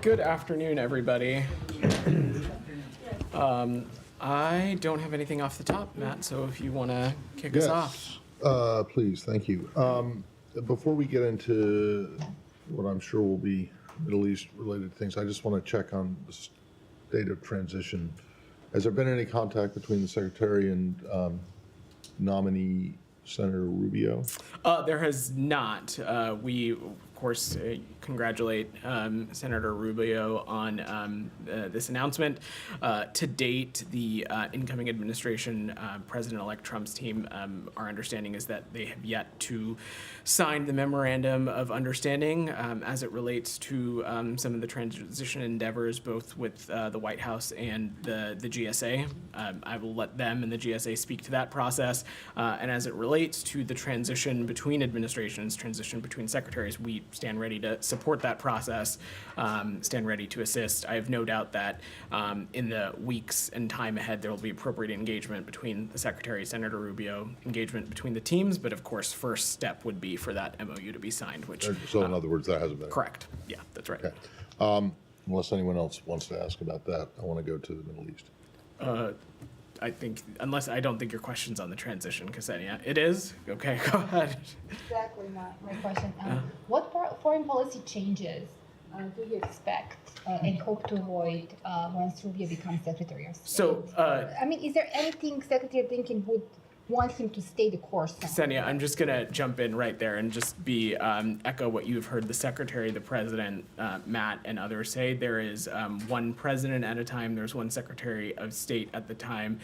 Good afternoon, everybody. I don't have anything off the top, Matt, so if you want to kick us off. Please, thank you. Before we get into what I'm sure will be Middle East-related things, I just want to check on the state of transition. Has there been any contact between the Secretary and nominee Senator Rubio? There has not. We, of course, congratulate Senator Rubio on this announcement. To date, the incoming administration, President-elect Trump's team, our understanding is that they have yet to sign the memorandum of understanding as it relates to some of the transition endeavors, both with the White House and the GSA. I will let them and the GSA speak to that process. And as it relates to the transition between administrations, transition between secretaries, we stand ready to support that process, stand ready to assist. I have no doubt that in the weeks and time ahead, there will be appropriate engagement between the Secretary, Senator Rubio, engagement between the teams, but of course, first step would be for that MOU to be signed, which... So in other words, that hasn't been... Correct. Yeah, that's right. Okay. Unless anyone else wants to ask about that, I want to go to the Middle East. I think, I don't think your question's on the transition, Ksenia. It is? Okay, go ahead. Exactly my question. What foreign policy changes do you expect and hope to avoid once Rubio becomes Secretary of State? So, I mean, is there anything Secretary Blinken would want him to stay the course on? Ksenia, I'm just going to jump in right there and just echo what you've heard the Secretary, the President, Matt, and others say. There is one president at a time. There's one Secretary of State at the time.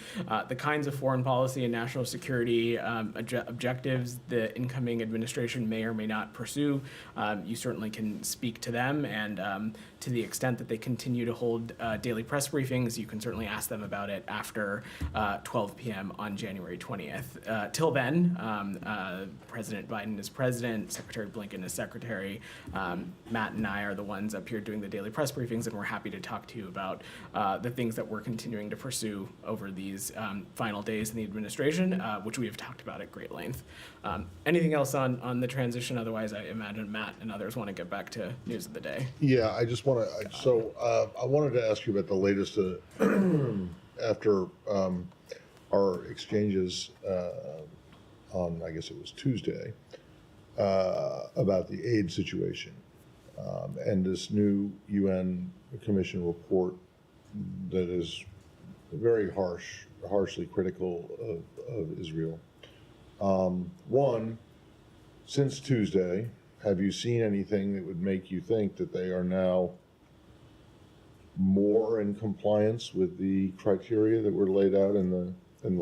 The kinds of foreign policy and national security objectives the incoming administration may or may not pursue, you certainly can speak to them. And to the extent that they continue to hold daily press briefings, you can certainly ask them about it after 12 p.m. on January 20th. Till then, President Biden is president, Secretary Blinken is secretary. Matt and I are the ones up here doing the daily press briefings, and we're happy to talk to you about the things that we're continuing to pursue over these final days in the administration, which we have talked about at great length. Anything else on the transition? Otherwise, I imagine Matt and others want to get back to news of the day. Yeah, I just want to, I wanted to ask you about the latest after our exchanges on, I guess it was Tuesday, about the aid situation and this new UN Commission report that is very harshly critical of Israel. One, since Tuesday, have you seen anything that would make you think that they are now more in compliance with the criteria that were laid out in the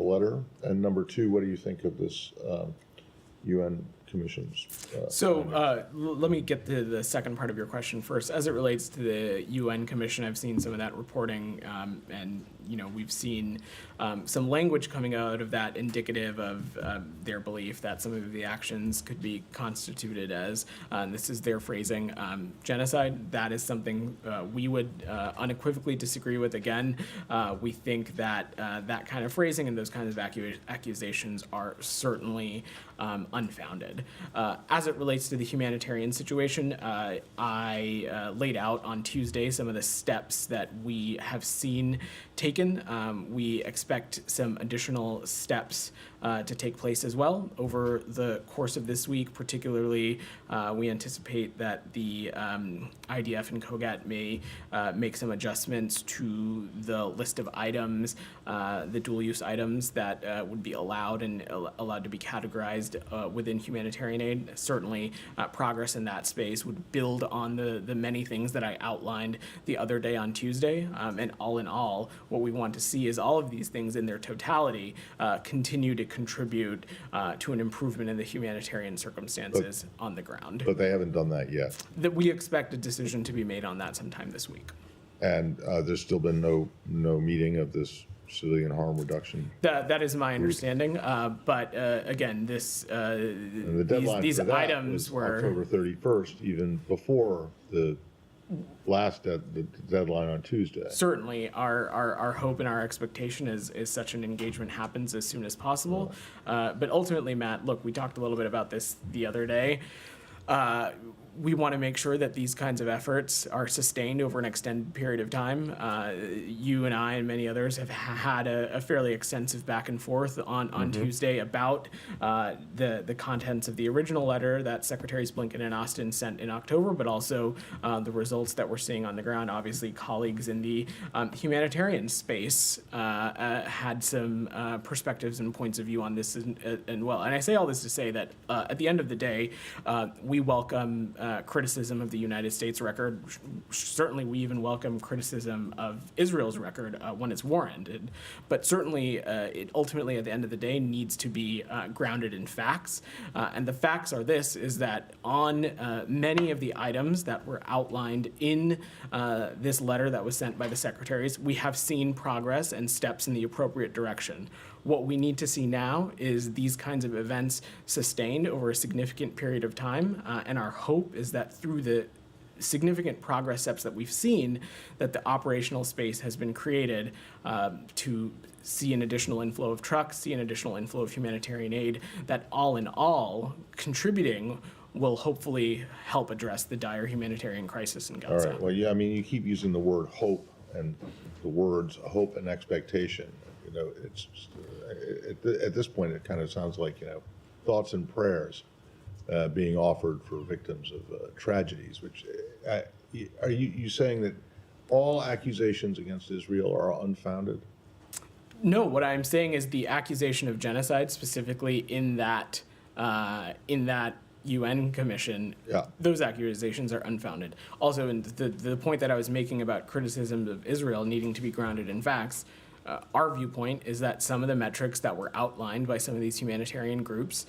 letter? And number two, what do you think of this UN Commission's? Let me get to the second part of your question first. As it relates to the UN Commission, I've seen some of that reporting, and we've seen some language coming out of that indicative of their belief that some of the actions could be constituted as, and this is their phrasing, genocide. That is something we would unequivocally disagree with. Again, we think that that kind of phrasing and those kinds of accusations are certainly unfounded. As it relates to the humanitarian situation, I laid out on Tuesday some of the steps that we have seen taken. We expect some additional steps to take place as well over the course of this week. Particularly, we anticipate that the IDF and COGAT may make some adjustments to the list of items, the dual-use items that would be allowed to be categorized within humanitarian aid. Certainly, progress in that space would build on the many things that I outlined the other day on Tuesday. And all in all, what we want to see is all of these things in their totality continue to contribute to an improvement in the humanitarian circumstances on the ground. But they haven't done that yet. That we expect a decision to be made on that sometime this week. And there's still been no meeting of this civilian harm reduction. That is my understanding. But again, these items were October 31st, even before the the deadline on Tuesday. Certainly, our hope and our expectation is such an engagement happens as soon as possible. But ultimately, Matt, look, we talked a little bit about this the other day. we want to make sure that these kinds of efforts are sustained over an extended period of time. You and I and many others have had a fairly extensive back and forth on Tuesday about the contents of the original letter that Secretaries Blinken and Austin sent in October, but also the results that we're seeing on the ground. Obviously, colleagues in the humanitarian space had some perspectives and points of view on this and well. And I say all this to say that at the end of the day, we welcome criticism of the United States record. Certainly, we even welcome criticism of Israel's record when it's warranted. But certainly, it ultimately, at the end of the day, needs to be grounded in facts. And the facts are this, is that on many of the items that were outlined in this letter that was sent by the secretaries, we have seen progress and steps in the appropriate direction. What we need to see now is these kinds of events sustained over a significant period of time, and our hope is that through the significant progress steps that we've seen, that the operational space has been created to see an additional inflow of trucks, see an additional inflow of humanitarian aid, that all in all, contributing will hopefully help address the dire humanitarian crisis in All Gaza. right, well, yeah, I mean, you keep using the word hope and the words hope and expectation. You know, it's just, at this point, it kind of sounds like, you know, thoughts and prayers being offered for victims of tragedies, which are you saying that all accusations against Israel are unfounded? No, what I'm saying is the accusation of genocide, specifically in that UN commission, Yeah. those accusations are unfounded. Also, in the point that I was making about criticism of Israel needing to be grounded in facts, our viewpoint is that some of the metrics that were outlined by some of these humanitarian groups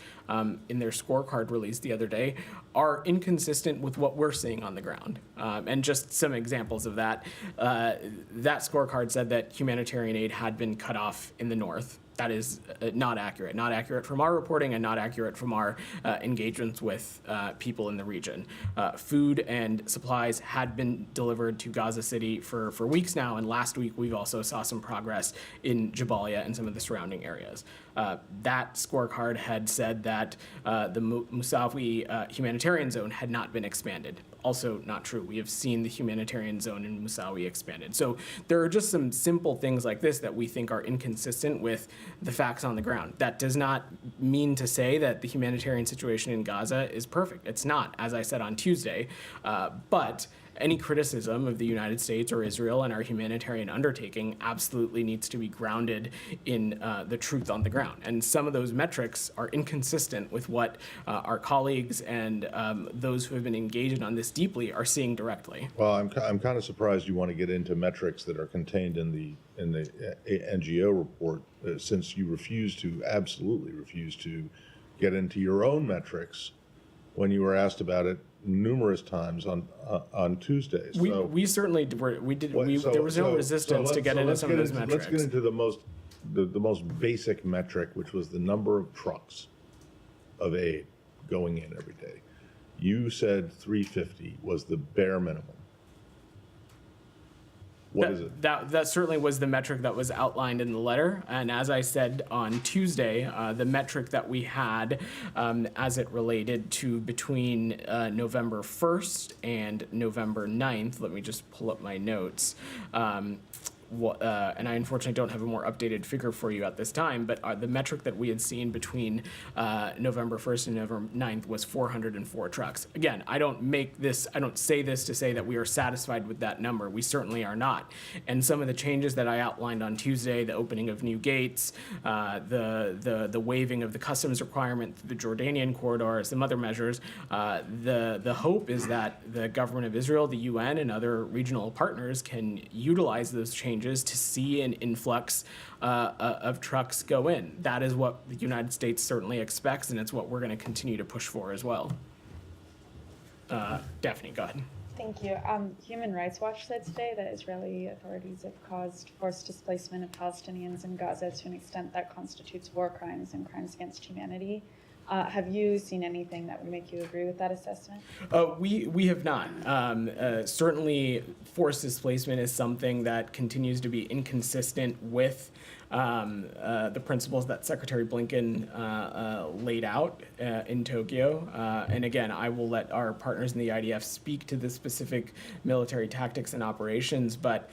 in their scorecard release the other day are inconsistent with what we're seeing on the ground. And just some examples of that, that scorecard said that humanitarian aid had been cut off in the north. That is not accurate from our reporting and not accurate from our engagements with people in the region. Food and supplies had been delivered to Gaza City for weeks now, and last week we've also saw some progress in Jabalia and some of the surrounding areas. That scorecard had said that the Musawi humanitarian zone had not been expanded. Also not true. We have seen the humanitarian zone in Musawi expanded. So there are just some simple things like this that we think are inconsistent with the facts on the ground. That does not mean to say that the humanitarian situation in Gaza is perfect. It's not, as I said on Tuesday, but any criticism of the United States or Israel and our humanitarian undertaking absolutely needs to be grounded in the truth on the ground. And some of those metrics are inconsistent with what our colleagues and those who have been engaged on this deeply are seeing directly. Well, I'm kind of surprised you want to get into metrics that are contained in the NGO report, since you absolutely refuse to get into your own metrics when you were asked about it numerous times on Tuesdays. We certainly were. There was no resistance to get into some of those metrics. Let's get into the most basic metric, which was the number of trucks of aid going in every day. You said 350 was the bare minimum. What is it? That certainly was the metric that was outlined in the letter. And as I said on Tuesday, the metric that we had as it related to between November 1st and November 9th, let me just pull up my notes. And I unfortunately don't have a more updated figure for you at this time, but the metric that we had seen between November 1st and November 9th was 404 trucks. Again, I don't say this to say that we are satisfied with that number. We certainly are not. And some of the changes that I outlined on Tuesday, the opening of new gates, the waiving of the customs requirement, the Jordanian corridor, some other measures, the hope is that the government of Israel, the UN, and other regional partners can utilize those changes to see an influx of trucks go in. That is what the United States certainly expects, and it's what we're going to continue to push for as well. Daphne, go ahead. Thank you. Human Rights Watch said today that Israeli authorities have caused forced displacement of Palestinians in Gaza to an extent that constitutes war crimes and crimes against humanity. Have you seen anything that would make you agree with that assessment? We have not. Certainly, forced displacement is something that continues to be inconsistent with the principles that Secretary Blinken laid out in Tokyo. And again, I will let our partners in the IDF speak to the specific military tactics and operations, but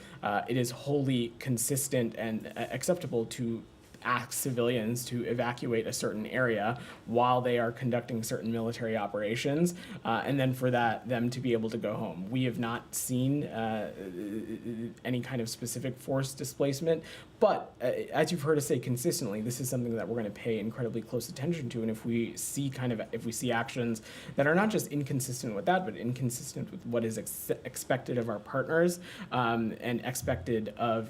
it is wholly consistent and acceptable to ask civilians to evacuate a certain area while they are conducting certain military operations, and then for them to be able to go home. We have not seen any kind of specific force displacement, but as you've heard us say consistently, this is something that we're going to pay incredibly close attention to. And if we see actions that are not just inconsistent with that, but inconsistent with what is expected of our partners and expected of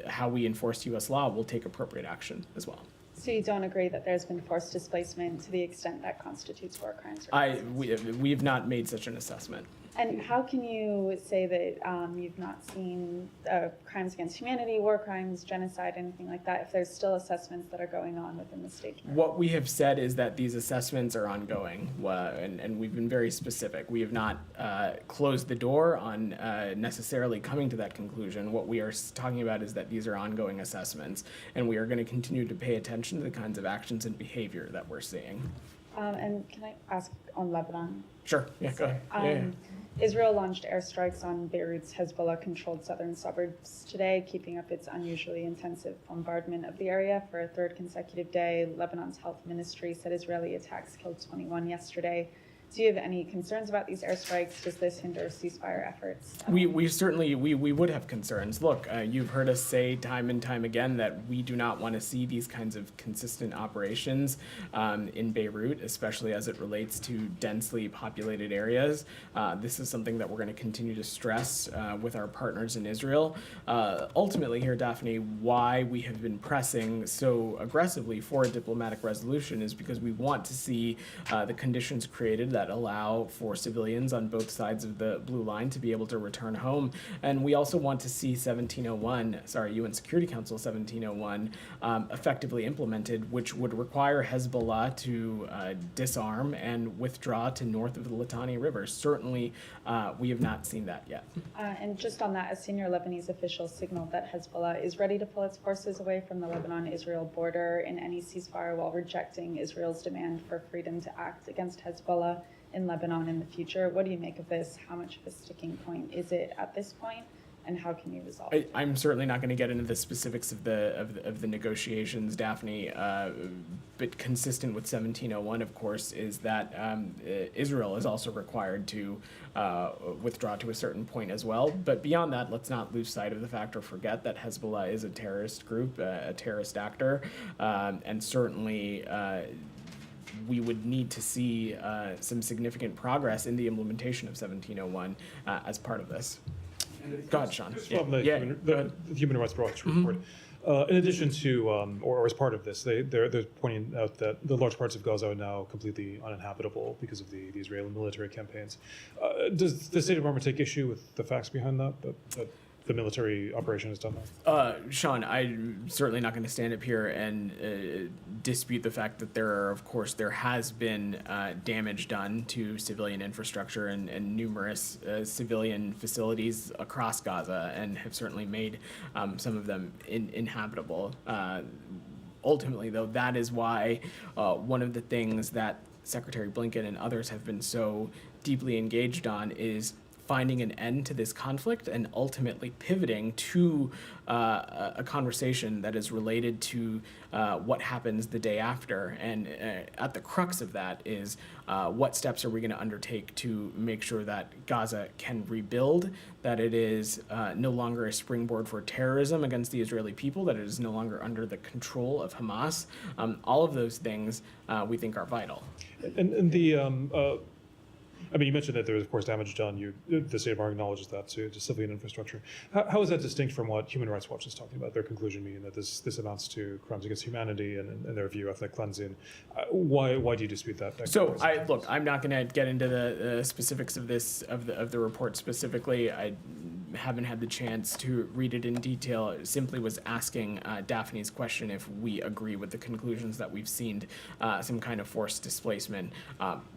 how we enforce U.S. law, we'll take appropriate action as well. So you don't agree that there's been forced displacement to the extent that constitutes war crimes? We have not made such an assessment. And how can you say that you've not seen crimes against humanity, war crimes, genocide, anything like that, if there's still assessments that are going on within the State Department? What we have said is that these assessments are ongoing, and we've been very specific. We have not closed the door on necessarily coming to that conclusion. What we are talking about is that these are ongoing assessments, and we are going to continue to pay attention to the kinds of actions and behavior that we're seeing. And can I ask on Lebanon? Sure. Yeah, go ahead. Israel launched airstrikes on Beirut's Hezbollah-controlled southern suburbs today, keeping up its unusually intensive bombardment of the area for a third consecutive day. Lebanon's health ministry said Israeli attacks killed 21 yesterday. Do you have any concerns about these airstrikes? Does this hinder ceasefire efforts? We certainly would have concerns. Look, you've heard us say time and time again that we do not want to see these kinds of consistent operations in Beirut, especially as it relates to densely populated areas. This is something that we're going to continue to stress with our partners in Israel. Ultimately here, Daphne, why we have been pressing so aggressively for a diplomatic resolution is because we want to see the conditions created that allow for civilians on both sides of the blue line to be able to return home. And we also want to see UN Security Council 1701 effectively implemented, which would require Hezbollah to disarm and withdraw to north of the Litani River. Certainly, we have not seen that yet. And just on that, a senior Lebanese official signaled that Hezbollah is ready to pull its forces away from the Lebanon-Israel border in any ceasefire while rejecting Israel's demand for freedom to act against Hezbollah in Lebanon in the future. What do you make of this? How much of a sticking point is it at this point, and how can you resolve it? I'm certainly not going to get into the specifics of the negotiations, Daphne, but consistent with 1701, of course, is that Israel is also required to withdraw to a certain point as well. But beyond that, let's not lose sight of the fact or forget that Hezbollah is a terrorist group, a terrorist actor, and certainly we would need to see some significant progress in the implementation of 1701 as part of this. Go ahead, Sean. From the Human Rights Watch report. In addition to, or as part of this, they're pointing out that the large parts of Gaza are now completely uninhabitable because of the Israeli military campaigns. Does the State Department take issue with the facts behind that the military operation has done that? Sean, I'm certainly not going to stand up here and dispute the fact that there has been damage done to civilian infrastructure and numerous civilian facilities across Gaza, and have certainly made some of them inhabitable. Ultimately, though, that is why one of the things that Secretary Blinken and others have been so deeply engaged on is finding an end to this conflict and ultimately pivoting to a conversation that is related to what happens the day after. And at the crux of that is what steps are we going to undertake to make sure that Gaza can rebuild, that it is no longer a springboard for terrorism against the Israeli people, that it is no longer under the control of Hamas. All of those things we think are vital. And the I mean, you mentioned that there was, of course, damage done. The State Department acknowledges that to civilian infrastructure. How is that distinct from what Human Rights Watch is talking about? Their conclusion being that this amounts to crimes against humanity and, in their view, ethnic cleansing. Why do you dispute that? So I'm not going to get into the specifics of the report specifically. haven't had the chance to read it in detail. It simply was asking Daphne's question if we agree with the conclusions that we've seen some kind of forced displacement,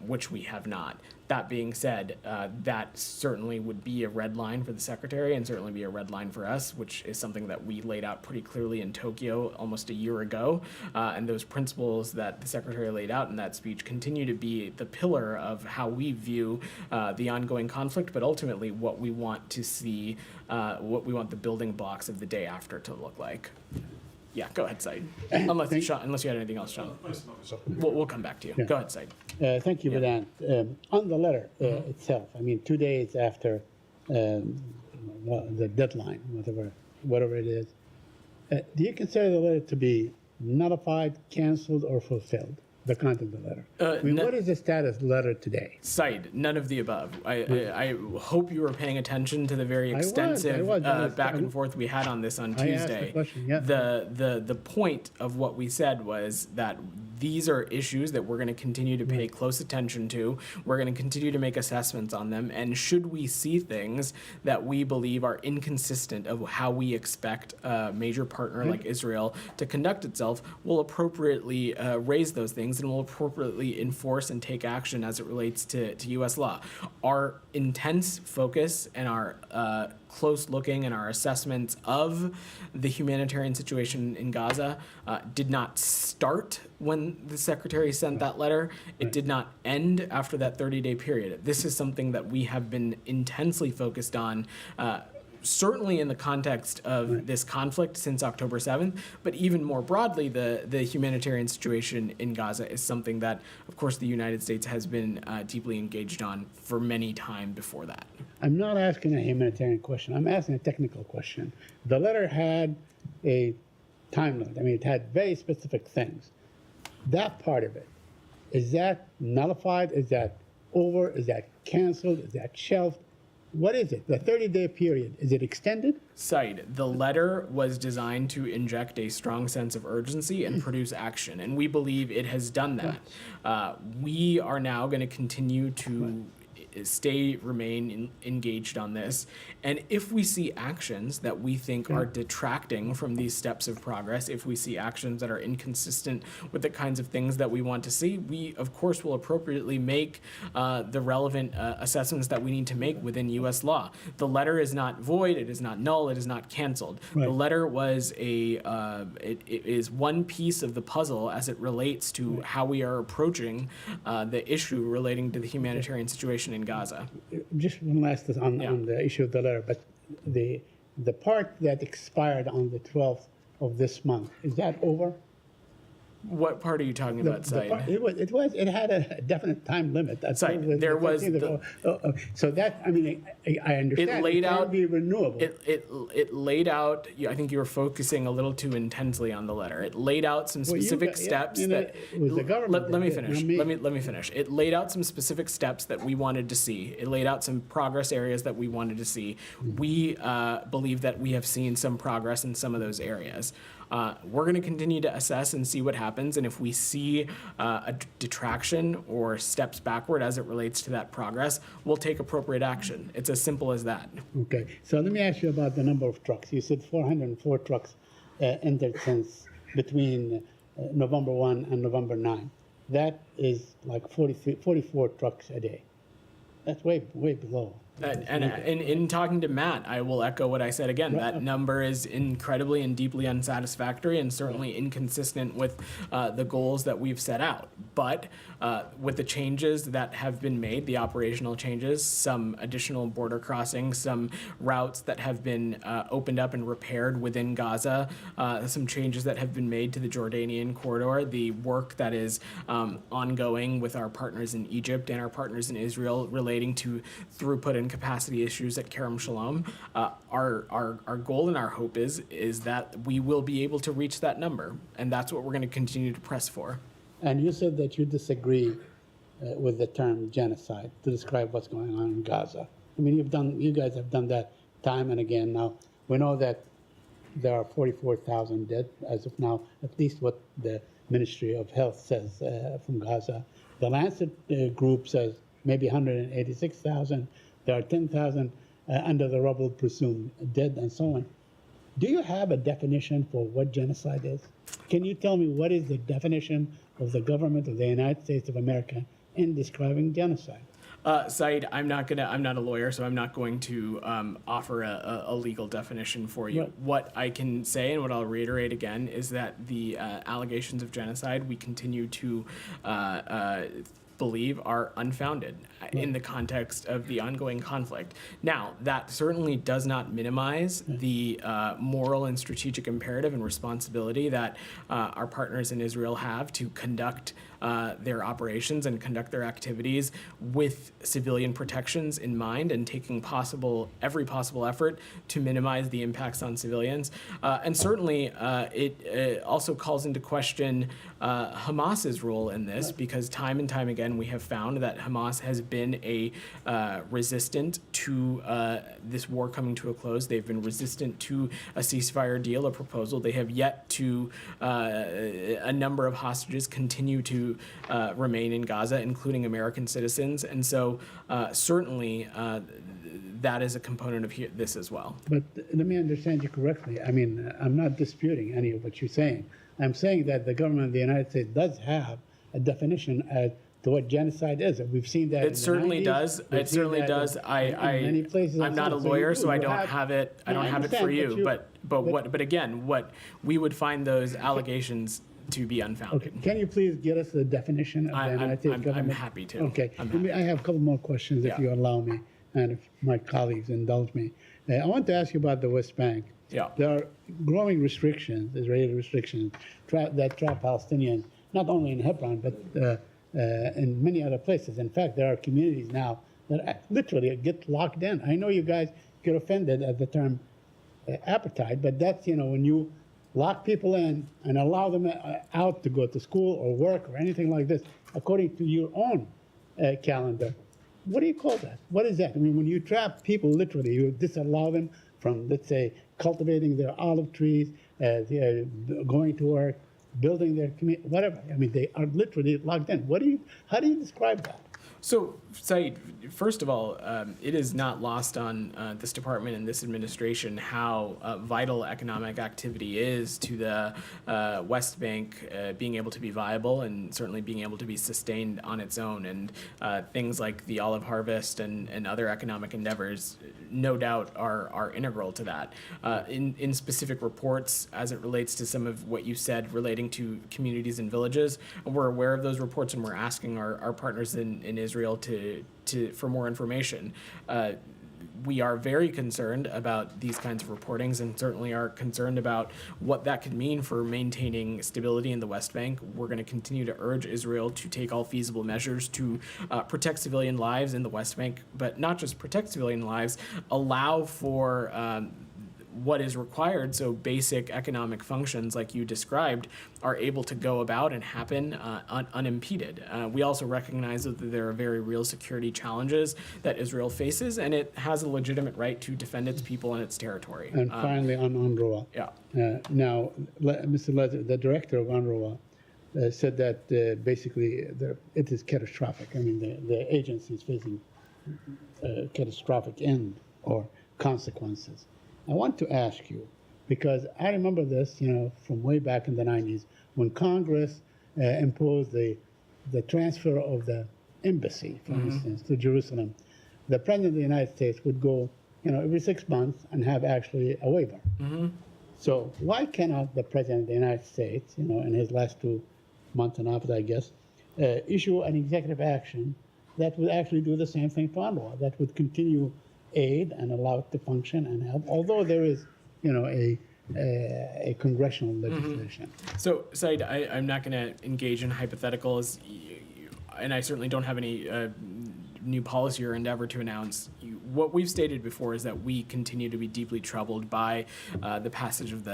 which we have not. That being said, that certainly would be a red line for the Secretary and certainly be a red line for us, which is something that we laid out pretty clearly in Tokyo almost a year ago. And those principles that the Secretary laid out in that speech continue to be the pillar of how we view the ongoing conflict, but ultimately what we want to see, what we want the building blocks of the day after to look like. Yeah, go ahead, Said. Unless you had anything else, Sean. We'll come back to you. Yeah. Go ahead, Said. Thank you, Vedant. On the letter itself, I mean, 2 days after the deadline, whatever it is, do you consider the letter to be nullified, canceled, or fulfilled? The content of the letter. I mean, what is the status of the letter today? Said, none of the above. I hope you were paying attention to the very I was. extensive I back and forth we had on this on I asked the Tuesday. question, yeah. The point of what we said was that these are issues that we're going to continue to pay close attention to. We're going to continue to make assessments on them. And should we see things that we believe are inconsistent of how we expect a major partner like Israel to conduct itself, we'll appropriately raise those things and we'll appropriately enforce and take action as it relates to U.S. law. Our intense focus and our close looking and our assessments of the humanitarian situation in Gaza did not start when the Secretary sent that letter. It did not end after that 30-day period. This is something that we have been intensely focused on, certainly in the context of this conflict since October 7th, but even more broadly, the humanitarian situation in Gaza is something that, of course, the United States has been deeply engaged on for many time before that. I'm not asking a humanitarian question. I'm asking a technical question. The letter had a time limit. I mean, it had very specific things. That part of it, is that nullified? Is that over? Is that canceled? Is that shelved? What is it? The 30-day period, is it extended? Said, the letter was designed to inject a strong sense of urgency and produce action, and we believe it has done that. We are now going to continue to remain engaged on this. And if we see actions that we think are detracting from these steps of progress, if we see actions that are inconsistent with the kinds of things that we want to see, we, of course, will appropriately make the relevant assessments that we need to make within U.S. law. The letter is not void, it is not null, it is not canceled. Right. The letter was it is one piece of the puzzle as it relates to how we are approaching the issue relating to the humanitarian situation in Gaza. Just one last thing on Yeah. the issue of the letter, but the part that expired on the 12th of this month, is that over? What part are you talking about, Said? It had a definite time limit. That's Said, all. there was 13th of- so that, I mean, I understand. It laid can't out- be renewable. It laid out. I think you were focusing a little too intensely on the letter. It laid out some specific steps that. It was the government. Let me that did, finish. not me. Let me finish. It laid out some specific steps that we wanted to see. It laid out some progress areas that we wanted to see. We believe that we have seen some progress in some of those areas. We're going to continue to assess and see what happens, and if we see a detraction or steps backward as it relates to that progress, we'll take appropriate action. It's as simple as that. Okay, so let me ask you about the number of trucks. You said 404 trucks entered since between November 1 and November 9. That is like 44 trucks a day. That's way below. And in talking to Matt, I will echo what I said again. That number is incredibly and deeply unsatisfactory and certainly inconsistent with the goals that we've set out. But with the changes that have been made, the operational changes, some additional border crossings, some routes that have been opened up and repaired within Gaza, some changes that have been made to the Jordanian corridor, the work that is ongoing with our partners in Egypt and our partners in Israel relating to throughput and capacity issues at Kerem Shalom. Our goal and our hope is that we will be able to reach that number, and that's what we're going to continue to press for. And you said that you disagree with the term genocide to describe what's going on in Gaza. I mean, you guys have done that time and again. Now we know that there are 44,000 dead as of now, at least what the Ministry of Health says from Gaza. The Lancet group says maybe 186,000. There are 10,000 under the rubble, presumed dead, and so on. Do you have a definition for what genocide is? Can you tell me what is the definition of the government of the United States of America in describing genocide? Said, I'm not a lawyer, so I'm not going to offer a legal definition for you. Right. What I can say, and what I'll reiterate again, is that the allegations of genocide we continue to believe are unfounded in the context of the ongoing conflict. Now, that certainly does not minimize the moral and strategic imperative and responsibility that our partners in Israel have to conduct their operations and conduct their activities with civilian protections in mind and taking every possible effort to minimize the impacts on civilians. And certainly it also calls into question Hamas's role in this, because time and time again we have found that Hamas has been resistant to this war coming to a close. They've been resistant to a ceasefire deal, a proposal. They have yet to, a number of hostages continue to remain in Gaza, including American citizens. And so certainly that is a component of this as well. But let me understand you correctly. I mean, I'm not disputing any of what you're saying. I'm saying that the government of the United States does have a definition as to what genocide is. And we've seen that. It certainly does. It certainly does. In many places. I'm not a lawyer, so I don't have it. I don't have it for you. But again, what we would find those allegations to be unfounded. Okay. Can you please get us the definition of the United States government? I'm happy to. Okay. I have a couple more questions, if you allow me, and if my colleagues indulge me. I want to ask you about the West Bank. Yeah. There are growing restrictions, Israeli restrictions, that trap Palestinians, not only in Hebron, but in many other places. In fact, there are communities now that literally get locked in. I know you guys get offended at the term apartheid, but that's, when you lock people in and allow them out to go to school or work or anything like this, according to your own calendar. What do you call that? What is that? I mean, when you trap people, literally, you disallow them from, let's say, cultivating their olive trees, going to work, building their community, whatever. I mean, they are literally locked in. How do you describe that? So, Said, first of all, it is not lost on this department and this administration how vital economic activity is to the West Bank being able to be viable and certainly being able to be sustained on its own. And things like the olive harvest and other economic endeavors, no doubt, are integral to that. In specific reports, as it relates to some of what you said relating to communities and villages, we're aware of those reports and we're asking our partners in Israel for more information. We are very concerned about these kinds of reportings and certainly are concerned about what that could mean for maintaining stability in the West Bank. We're going to continue to urge Israel to take all feasible measures to protect civilian lives in the West Bank, but not just protect civilian lives, allow for what is required so basic economic functions like you described are able to go about and happen unimpeded. We also recognize that there are very real security challenges that Israel faces, and it has a legitimate right to defend its people and its territory. And finally, on UNRWA. Yeah. Now, Mr. Lezer, the director of UNRWA, said that basically it is catastrophic. I mean, the agency is facing catastrophic end or consequences. I want to ask you, because I remember this, from way back in the 90s, when Congress imposed the transfer of the embassy, for instance, to Jerusalem. The President of the United States would go, every 6 months and have actually a waiver. So why cannot the President of the United States, in his last 2 months and a half, I guess, issue an executive action that would actually do the same thing to UNRWA, that would continue aid and allow it to function and help, although there is, a congressional legislation. So, Said, I'm not going to engage in hypotheticals, and I certainly don't have any new policy or endeavor to announce. What we've stated before is that we continue to be deeply troubled by the passage of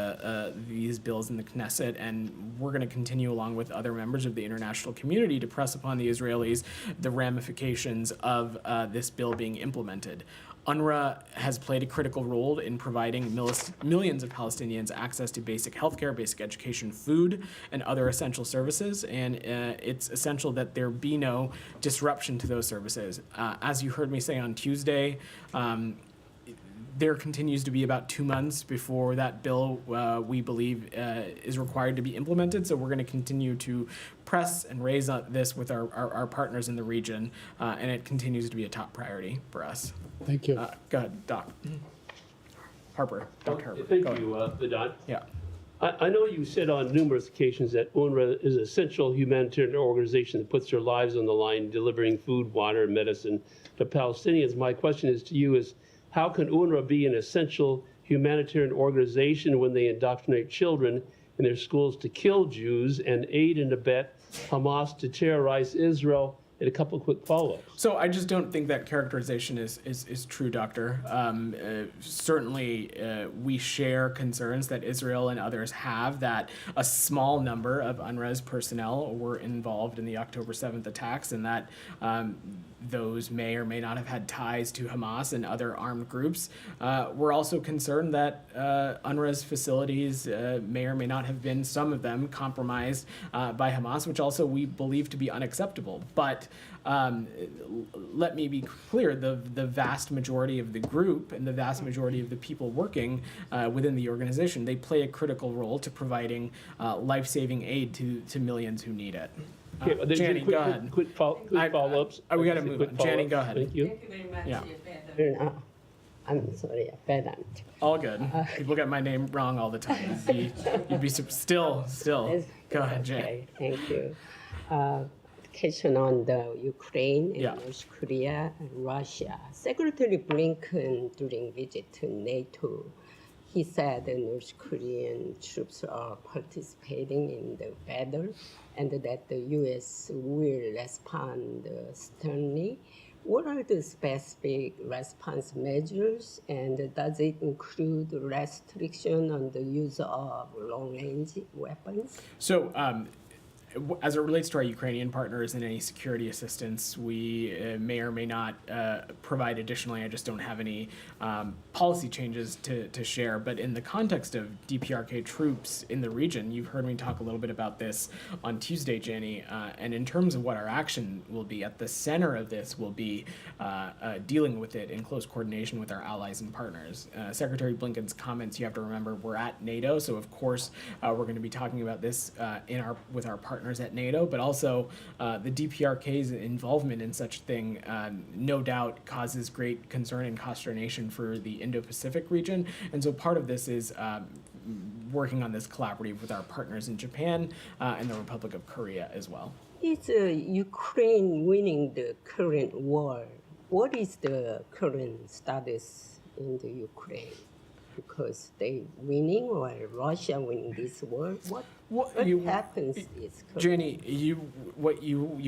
these bills in the Knesset, and we're going to continue along with other members of the international community to press upon the Israelis the ramifications of this bill being implemented. UNRWA has played a critical role in providing millions of Palestinians access to basic healthcare, basic education, food, and other essential services, and it's essential that there be no disruption to those services. As you heard me say on Tuesday, there continues to be about 2 months before that bill, we believe, is required to be implemented. So we're going to continue to press and raise this with our partners in the region, and it continues to be a top priority for us. Thank you. Go ahead, Doc. Harper, Dr. Harper. Thank Go ahead. you, Vedant. Yeah. I know you said on numerous occasions that UNRWA is an essential humanitarian organization that puts their lives on the line, delivering food, water, and medicine to Palestinians. My question is to you is, how can UNRWA be an essential humanitarian organization when they indoctrinate children in their schools to kill Jews and aid and abet Hamas to terrorize Israel? And a couple of quick follow-ups. So I just don't think that characterization is true, Doctor. Certainly, we share concerns that Israel and others have that a small number of UNRWA's personnel were involved in the October 7th attacks, and that those may or may not have had ties to Hamas and other armed groups. We're also concerned that UNRWA's facilities may or may not have been, some of them, compromised by Hamas, which also we believe to be unacceptable. But let me be clear, the vast majority of the group and the vast majority of the people working within the organization, they play a critical role to providing life-saving aid to millions who need it. Okay, there's Janie, quick- go ahead. Quick follow-ups. We gotta Just move quick on. Janie, follow-ups. go ahead. Thank you. Thank you very much. Yeah. Pedro. I'm sorry, Vedant. All good. People get my name wrong all the time. You'd be still. Go ahead, Jane. Okay, thank you. Question on the Ukraine and Yeah. North Korea and Russia. Secretary Blinken, during visit to NATO, he said the North Korean troops are participating in the battle and that the U.S. will respond sternly. What are the specific response measures, and does it include restriction on the use of long-range weapons? So, as it relates to our Ukrainian partners and any security assistance, we may or may not provide additionally. I just don't have any policy changes to share. But in the context of DPRK troops in the region, you've heard me talk a little bit about this on Tuesday, Janie. And in terms of what our action will be, at the center of this will be dealing with it in close coordination with our allies and partners. Secretary Blinken's comments, you have to remember, we're at NATO, so of course we're going to be talking about this with our partners at NATO, but also the DPRK's involvement in such a thing no doubt causes great concern and consternation for the Indo-Pacific region. And so part of this is working on this collaborative with our partners in Japan and the Republic of Korea as well. Is Ukraine winning the current war? What is the current status in the Ukraine? Because they winning or Russia winning this war? What happens is Janie, you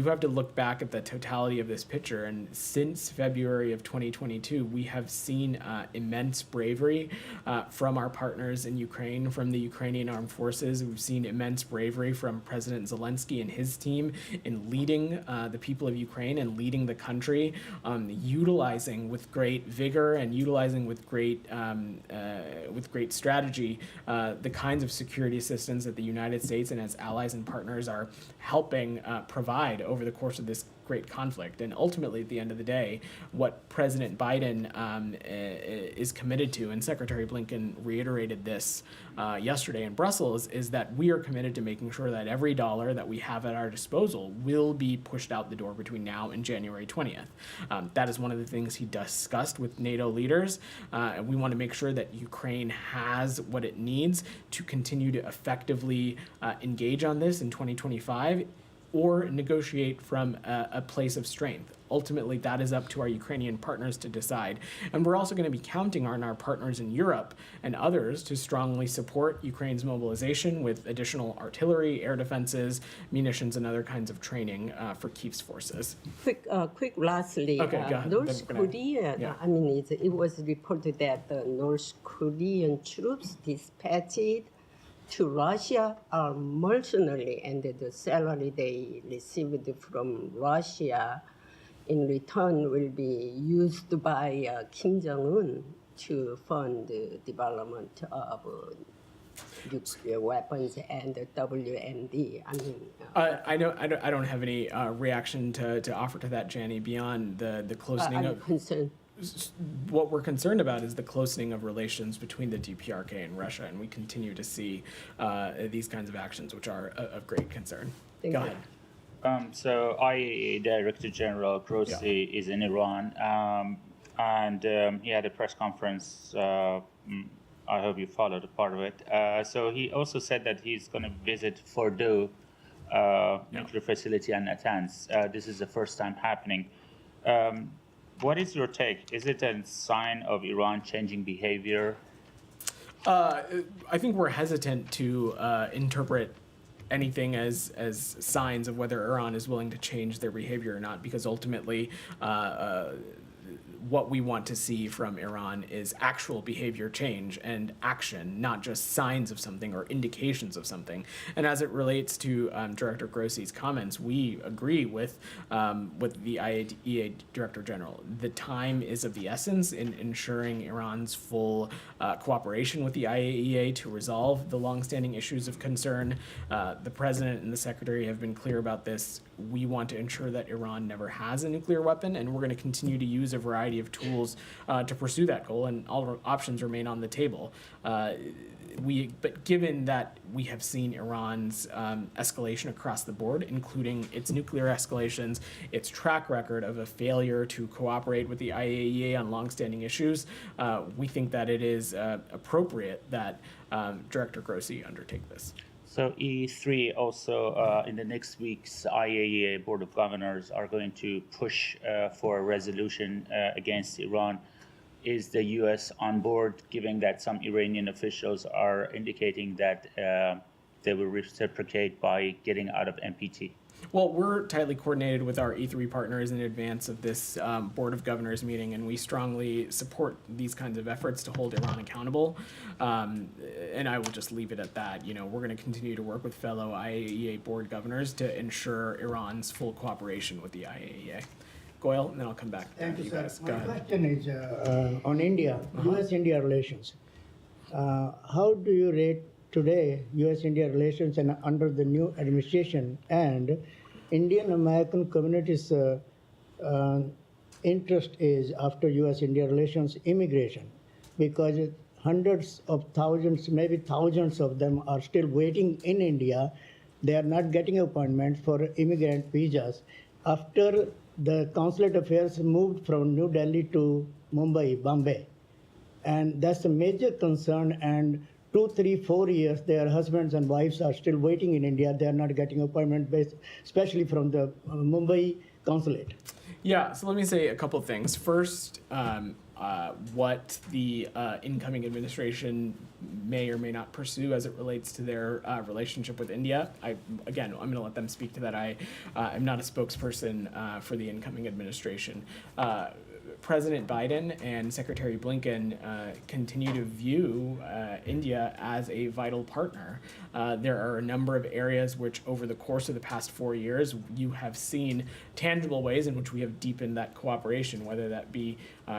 have to look back at the totality of this picture, and since February of 2022, we have seen immense bravery from our partners in Ukraine, from the Ukrainian armed forces. We've seen immense bravery from President Zelensky and his team in leading the people of Ukraine and leading the country, utilizing with great vigor and utilizing with great strategy the kinds of security assistance that the United States and its allies and partners are helping provide over the course of this great conflict. And ultimately, at the end of the day, what President Biden is committed to, and Secretary Blinken reiterated this yesterday in Brussels, is that we are committed to making sure that every dollar that we have at our disposal will be pushed out the door between now and January 20th. That is one of the things he discussed with NATO leaders. And we want to make sure that Ukraine has what it needs to continue to effectively engage on this in 2025 or negotiate from a place of strength. Ultimately, that is up to our Ukrainian partners to decide. And we're also going to be counting on our partners in Europe and others to strongly support Ukraine's mobilization with additional artillery, air defenses, munitions, and other kinds of training for Kyiv's forces. Quick lastly, Okay, go ahead. North Then we're gonna- Korea, yeah. I mean, it was reported that the North Korean troops dispatched to Russia are mercenary, and the salary they received from Russia in return will be used by Kim Jong-un to fund the development of nuclear weapons and WMD. I mean, I don't have any reaction to offer to that, Janie, beyond the close I'm concerned. what we're concerned about is the closening of relations between the DPRK and Russia, and we continue to see these kinds of actions, which are of great concern. Thank Go you. ahead. So IAEA Director General Grossi is in Iran, and he had a press conference. I hope you followed a part of it. So he also said that he's going to visit Fordow nuclear facility and Natanz. This is the first time happening. What is your take? Is it a sign of Iran changing behavior? I think we're hesitant to interpret anything as signs of whether Iran is willing to change their behavior or not, because ultimately what we want to see from Iran is actual behavior change and action, not just signs of something or indications of something. And as it relates to Director Grossi's comments, we agree with the IAEA Director General. The time is of the essence in ensuring Iran's full cooperation with the IAEA to resolve the longstanding issues of concern. The President and the Secretary have been clear about this. We want to ensure that Iran never has a nuclear weapon, and we're going to continue to use a variety of tools to pursue that goal, and all our options remain on the table. But given that we have seen Iran's escalation across the board, including its nuclear escalations, its track record of a failure to cooperate with the IAEA on longstanding issues, we think that it is appropriate that Director Grossi undertake this. So E3 also in the next week's IAEA Board of Governors are going to push for a resolution against Iran. Is the U.S. on board, given that some Iranian officials are indicating that they will reciprocate by getting out of NPT? Well, we're tightly coordinated with our E3 partners in advance of this Board of Governors meeting, and we strongly support these kinds of efforts to hold Iran accountable. And I will just leave it at that. You know, we're going to continue to work with fellow IAEA Board Governors to ensure Iran's full cooperation with the IAEA. Goyle, and then I'll come back to Thank you, sir. guys. Go My ahead. question is on India, U.S.-India relations. How do you rate today U.S.-India relations and under the new administration and Indian-American communities' interest is after U.S.-India relations immigration? Because hundreds of thousands, maybe thousands of them are still waiting in India. They are not getting appointments for immigrant visas. After the consulate affairs moved from New Delhi to Mumbai, Bombay. And that's a major concern. And 2, 3, 4 years, their husbands and wives are still waiting in India. They are not getting appointment based, especially from the Mumbai consulate. Yeah, so let me say a couple of things. First, what the incoming administration may or may not pursue as it relates to their relationship with India. I'm going to let them speak to that. I am not a spokesperson for the incoming administration. President Biden and Secretary Blinken continue to view India as a vital partner. There are a number of areas which over the course of the past 4 years, you have seen tangible ways in which we have deepened that cooperation, whether that be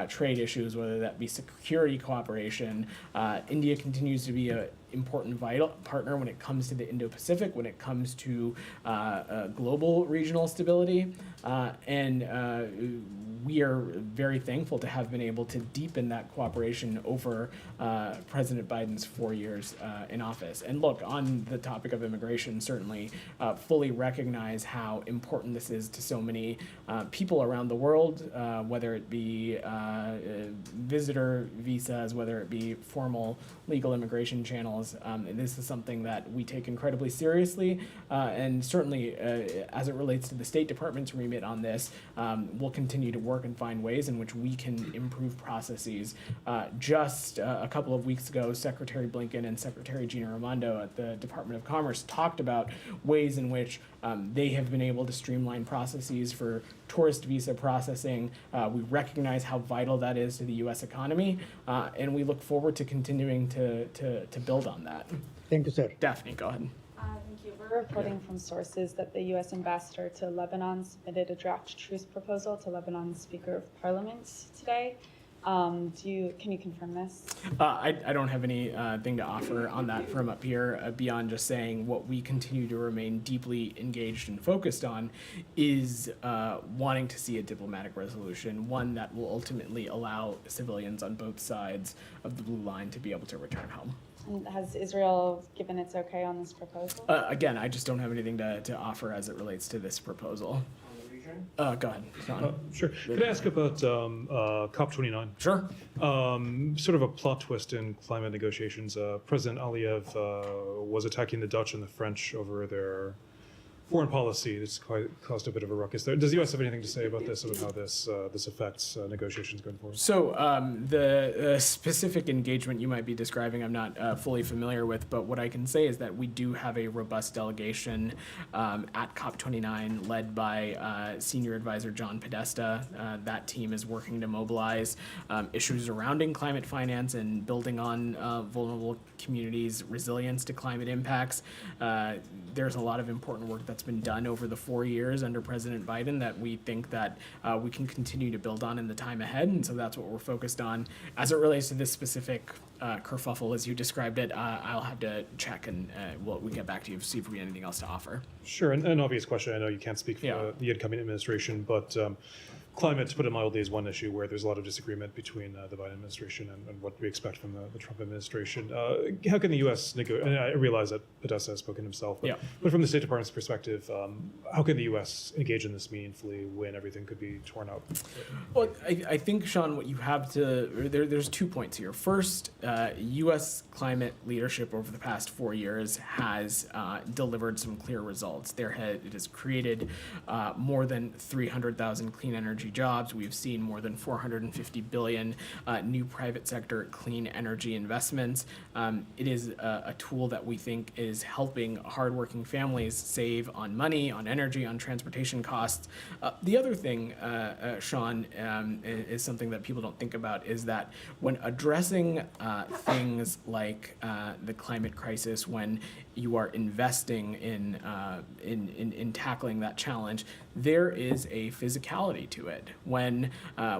trade issues, whether that be security cooperation. India continues to be an important vital partner when it comes to the Indo-Pacific, when it comes to global regional stability. And we are very thankful to have been able to deepen that cooperation over President Biden's 4 years in office. And look, on the topic of immigration, certainly fully recognize how important this is to so many people around the world, whether it be visitor visas, whether it be formal legal immigration channels. This is something that we take incredibly seriously, and certainly as it relates to the State Department's remit on this, we'll continue to work and find ways in which we can improve processes. Just a couple of weeks ago, Secretary Blinken and Secretary Gina Raimondo at the Department of Commerce talked about ways in which they have been able to streamline processes for tourist visa processing. We recognize how vital that is to the U.S. economy, and we look forward to continuing to build on that. Thank you, sir. Daphne, go ahead. Thank you. We're reporting from sources that the U.S. ambassador to Lebanon submitted a draft truce proposal to Lebanon's Speaker of Parliament today. Can you confirm this? I don't have anything to offer on that from up here beyond just saying what we continue to remain deeply engaged and focused on is wanting to see a diplomatic resolution, one that will ultimately allow civilians on both sides of the blue line to be able to return home. And has Israel given its okay on this proposal? Again, I just don't have anything to offer as it relates to this proposal. Go ahead, Sean. Sure. Could I ask about COP29? Sure. Sort of a plot twist in climate negotiations. President Aliyev was attacking the Dutch and the French over their foreign policy. It's caused a bit of a ruckus there. Does the U.S. have anything to say about this, about how this affects negotiations going forward? So the specific engagement you might be describing, I'm not fully familiar with, but what I can say is that we do have a robust delegation at COP29 led by Senior Advisor John Podesta. That team is working to mobilize issues surrounding climate finance and building on vulnerable communities' resilience to climate impacts. There's a lot of important work that's been done over the 4 years under President Biden that we think that we can continue to build on in the time ahead, and so that's what we're focused on. As it relates to this specific kerfuffle, as you described it, I'll have to check and we'll get back to you to see if we have anything else to offer. Sure, and an obvious question. I know you can't speak for the incoming administration, but climate, to put it mildly, is one issue where there's a lot of disagreement between the Biden administration and what we expect from the Trump administration. How can the U.S. negotiate? And I realize that Podesta has spoken himself, but from the State Department's perspective, how can the U.S. engage in this meaningfully when everything could be torn up? Well, I think, Sean, what you have to, there's 2 points here. First, U.S. climate leadership over the past 4 years has delivered some clear results. It has created more than 300,000 clean energy jobs. We've seen more than 450 billion new private sector clean energy investments. It is a tool that we think is helping hardworking families save on money, on energy, on transportation costs. The other thing, Sean, is something that people don't think about is that when addressing things like the climate crisis, when you are investing in tackling that challenge, there is a physicality to it. When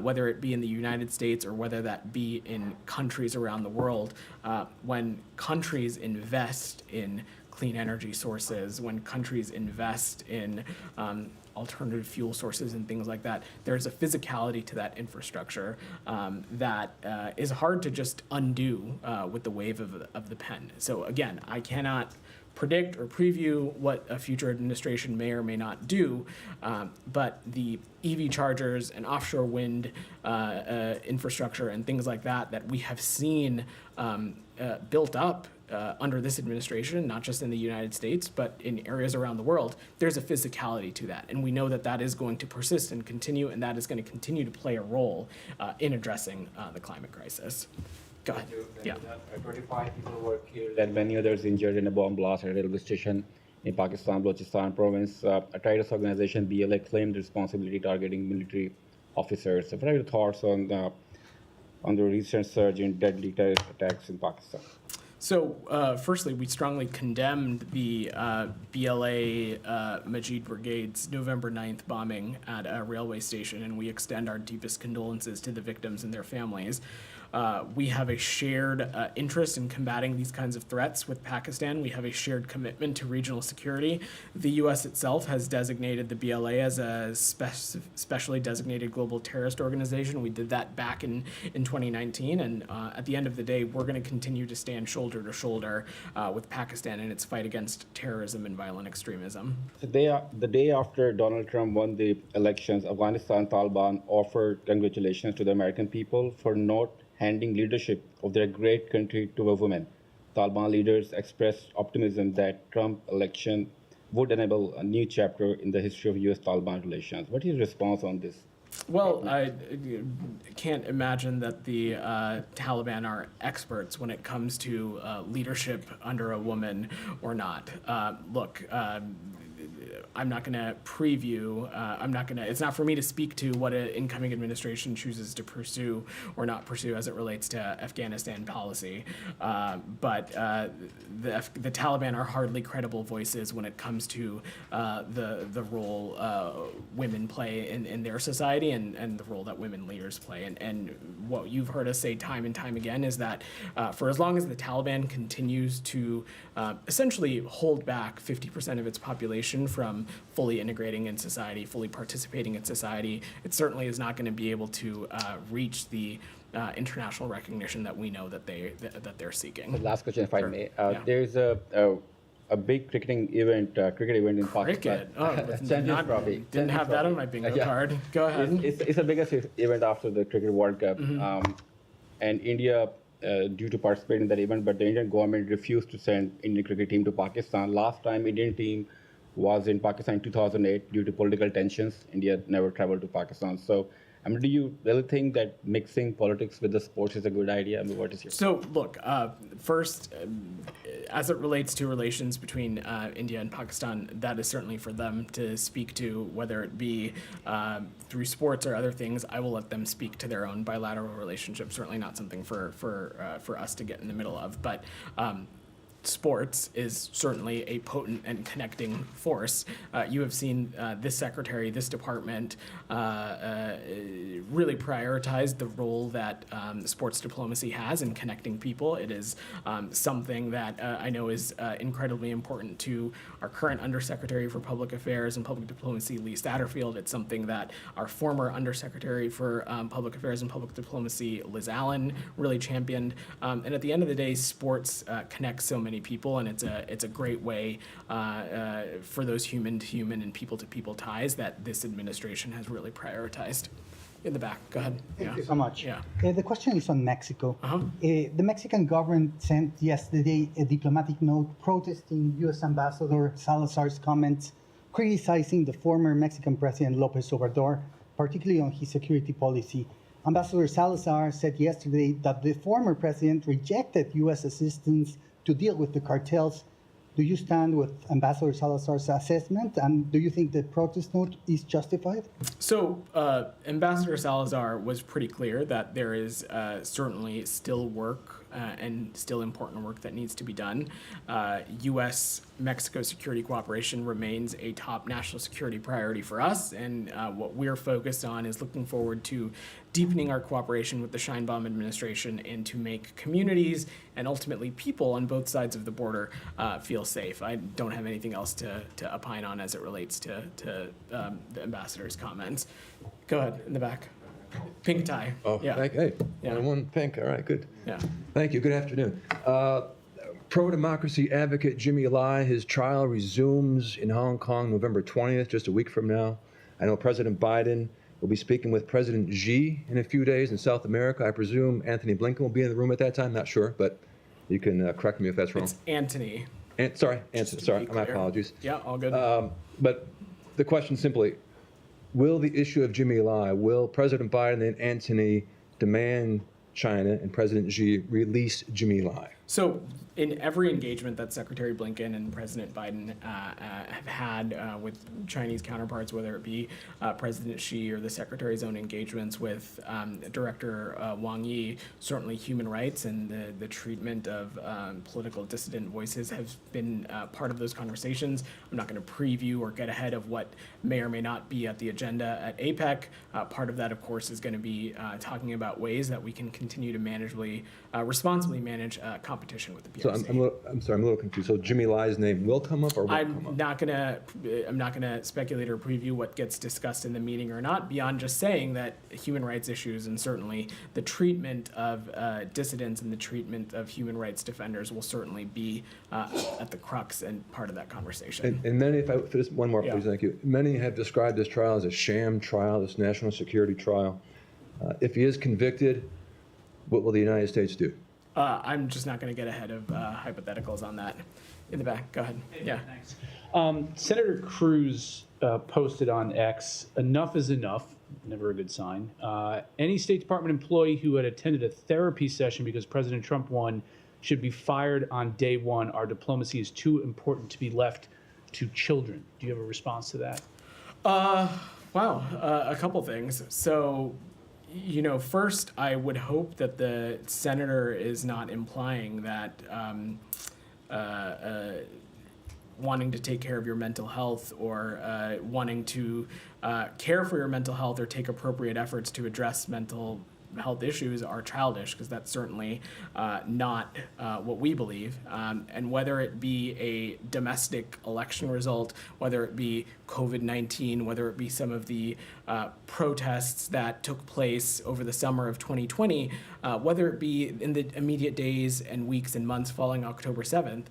whether it be in the United States or whether that be in countries around the world, when countries invest in clean energy sources, when countries invest in alternative fuel sources and things like that, there's a physicality to that infrastructure that is hard to just undo with the wave of the pen. So again, I cannot predict or preview what a future administration may or may not do, but the EV chargers and offshore wind infrastructure and things like that we have seen built up under this administration, not just in the United States, but in areas around the world, there's a physicality to that. And we know that that is going to persist and continue, and that is going to continue to play a role in addressing the climate crisis. Go ahead. Yeah. 25 people were killed and many others injured in a bomb blast at a railway station in Pakistan, Balochistan province. A terrorist organization, BLA, claimed responsibility targeting military officers. So what are your thoughts on the recent surge in deadly terrorist attacks in Pakistan? So, firstly, we strongly condemned the BLA Majid Brigade's November 9th bombing at a railway station, and we extend our deepest condolences to the victims and their families. We have a shared interest in combating these kinds of threats with Pakistan. We have a shared commitment to regional security. The U.S. itself has designated the BLA as a specially designated global terrorist organization. We did that back in 2019, and at the end of the day, we're going to continue to stand shoulder to shoulder with Pakistan in its fight against terrorism and violent extremism. The day after Donald Trump won the elections, Afghanistan Taliban offered congratulations to the American people for not handing leadership of their great country to a woman. Taliban leaders expressed optimism that Trump election would enable a new chapter in the history of U.S.-Taliban relations. What is your response on this? Well, I can't imagine that the Taliban are experts when it comes to leadership under a woman or not. Look, I'm not going to preview. It's not for me to speak to what an incoming administration chooses to pursue or not pursue as it relates to Afghanistan policy. But the Taliban are hardly credible voices when it comes to the role women play in their society and the role that women leaders play. And what you've heard us say time and time again is that for as long as the Taliban continues to essentially hold back 50% of its population from fully integrating in society, fully participating in society, it certainly is not going to be able to reach the international recognition that we know that they're seeking. The last question, if I may. Yeah. There's a big cricket event in Pakistan. Cricket. Oh, Champions Trophy. Didn't have that on my bingo card. Go ahead. It's the biggest event after the Cricket World Cup. And India, due to participate in that event, but the Indian government refused to send Indian cricket team to Pakistan. Last time Indian team was in Pakistan in 2008 due to political tensions. India never traveled to Pakistan. So, do you really think that mixing politics with the sports is a good idea? What is your... So, look, first, as it relates to relations between India and Pakistan, that is certainly for them to speak to, whether it be through sports or other things. I will let them speak to their own bilateral relationship. Certainly not something for us to get in the middle of. But sports is certainly a potent and connecting force. You have seen this secretary, this department really prioritize the role that sports diplomacy has in connecting people. It is something that I know is incredibly important to our current Undersecretary for Public Affairs and Public Diplomacy, Lee Satterfield. It's something that our former Undersecretary for Public Affairs and Public Diplomacy, Liz Allen, really championed. And at the end of the day, sports connects so many people, and it's a great way for those human-to-human and people-to-people ties that this administration has really prioritized. In the back, go ahead. Thank you so much. Yeah. The question is on Mexico. The Mexican government sent yesterday a diplomatic note protesting U.S. Ambassador Salazar's comments, criticizing the former Mexican President López Obrador, particularly on his security policy. Ambassador Salazar said yesterday that the former president rejected U.S. assistance to deal with the cartels. Do you stand with Ambassador Salazar's assessment, and do you think the protest note is justified? So Ambassador Salazar was pretty clear that there is certainly still work and still important work that needs to be done. U.S.-Mexico security cooperation remains a top national security priority for us, and what we're focused on is looking forward to deepening our cooperation with the Sheinbaum administration and to make communities and ultimately people on both sides of the border feel safe. I don't have anything else to opine on as it relates to the ambassador's comments. Go ahead, in the back. Pink tie. Oh, yeah. Hey, Yeah. one pink. All right, good. Yeah. Thank you. Good afternoon. Pro-democracy advocate Jimmy Lai, his trial resumes in Hong Kong November 20th, just a week from now. I know President Biden will be speaking with President Xi in a few days in South America. I presume Anthony Blinken will be in the room at that time. Not sure, but you can correct me if that's wrong. It's Antony. Sorry, my clear. apologies. Yeah, all good. But the question simply, will the issue of Jimmy Lai, will President Biden and Antony demand China and President Xi release Jimmy Lai? So in every engagement that Secretary Blinken and President Biden have had with Chinese counterparts, whether it be President Xi or the Secretary's own engagements with Director Wang Yi, certainly human rights and the treatment of political dissident voices have been part of those conversations. I'm not going to preview or get ahead of what may or may not be at the agenda at APEC. Part of that, of course, is going to be talking about ways that we can continue to responsibly manage competition with the PRC. So I'm sorry, I'm a little confused. So Jimmy Lai's name will come up or won't come up? I'm not gonna speculate or preview what gets discussed in the meeting or not, beyond just saying that human rights issues and certainly the treatment of dissidents and the treatment of human rights defenders will certainly be at the crux and part of that conversation. And many, if just one more, Yeah. please, thank you. Many have described this trial as a sham trial, this national security trial. If he is convicted, what will the United States do? I'm just not going to get ahead of hypotheticals on that. In the back, go ahead. Yeah. Thanks. Senator Cruz posted on X, "Enough is enough," never a good sign. Any State Department employee who had attended a therapy session because President Trump won should be fired on day one. Our diplomacy is too important to be left to children. Do you have a response to that? Wow, a couple things. So, first, I would hope that the senator is not implying that wanting to take care of your mental health or wanting to care for your mental health or take appropriate efforts to address mental health issues are childish, because that's certainly not what we believe. And whether it be a domestic election result, whether it be COVID-19, whether it be some of the protests that took place over the summer of 2020, whether it be in the immediate days and weeks and months following October 7th,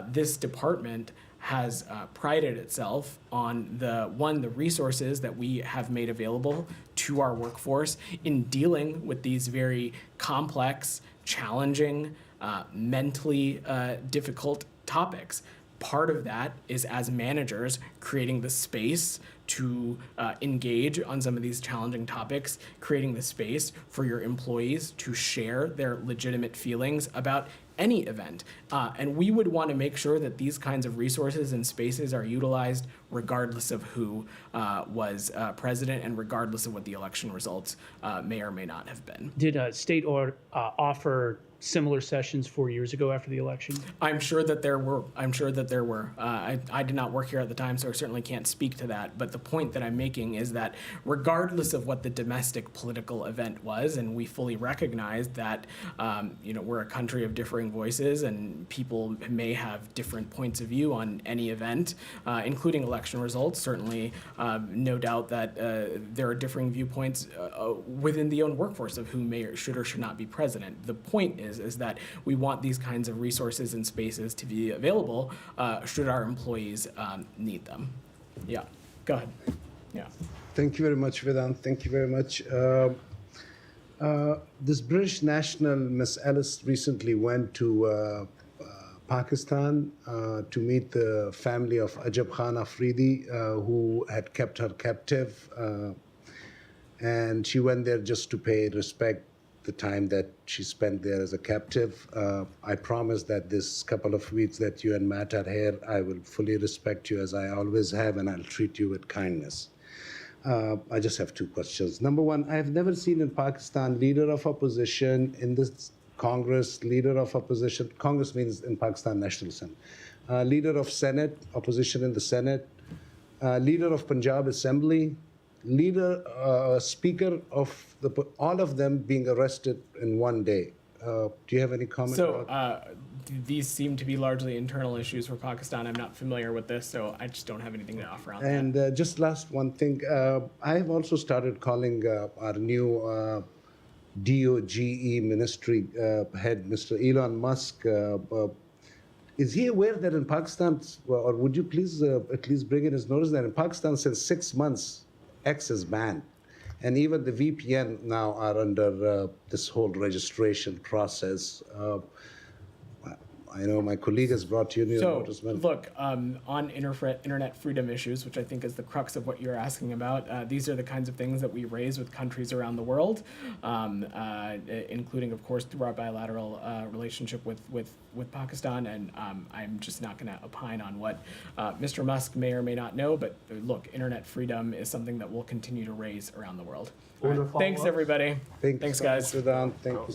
this department has prided itself on the resources that we have made available to our workforce in dealing with these very complex, challenging, mentally difficult topics. Part of that is, as managers, creating the space to engage on some of these challenging topics, creating the space for your employees to share their legitimate feelings about any event. And we would want to make sure that these kinds of resources and spaces are utilized regardless of who was president and regardless of what the election results may or may not have been. Did state offer similar sessions 4 years ago after the election? I'm sure that there were. I did not work here at the time, so I certainly can't speak to that. But the point that I'm making is that regardless of what the domestic political event was, and we fully recognize that, we're a country of differing voices and people may have different points of view on any event, including election results. Certainly, no doubt that there are differing viewpoints within the own workforce of who may or should not be president. The point is that we want these kinds of resources and spaces to be available should our employees need them. Yeah, go ahead. Yeah. Thank you very much, Vedant. Thank you very much. This British national, Miss Ellis, recently went to Pakistan to meet the family of Ajab Khan Afridi, who had kept her captive. And she went there just to pay respect the time that she spent there as a captive. I promise that this couple of weeks that you and Matt are here, I will fully respect you as I always have, and I'll treat you with kindness. I just have two questions. Number one, I have never seen in Pakistan leader of opposition in this Congress, leader of opposition, Congress means in Pakistan National Assembly, leader of Senate, opposition in the Senate, leader of Punjab Assembly, leader, speaker of all of them being arrested in one day. Do you have any comment? So these seem to be largely internal issues for Pakistan. I'm not familiar with this, so I just don't have anything to offer on that. And just last one thing, I have also started calling our new DOGE ministry head, Mr. Elon Musk. Is he aware that in Pakistan, or would you please at least bring in his notice that in Pakistan since 6 months, X is banned? And even the VPN now are under this whole registration process. I know my colleague has brought you notice. So, look, on internet freedom issues, which I think is the crux of what you're asking about, these are the kinds of things that we raise with countries around the world, including, of course, through our bilateral relationship with Pakistan. And I'm just not going to opine on what Mr. Musk may or may not know. But look, internet freedom is something that we'll continue to raise around the world. All right. Thanks, everybody. Thanks, guys. Thank you.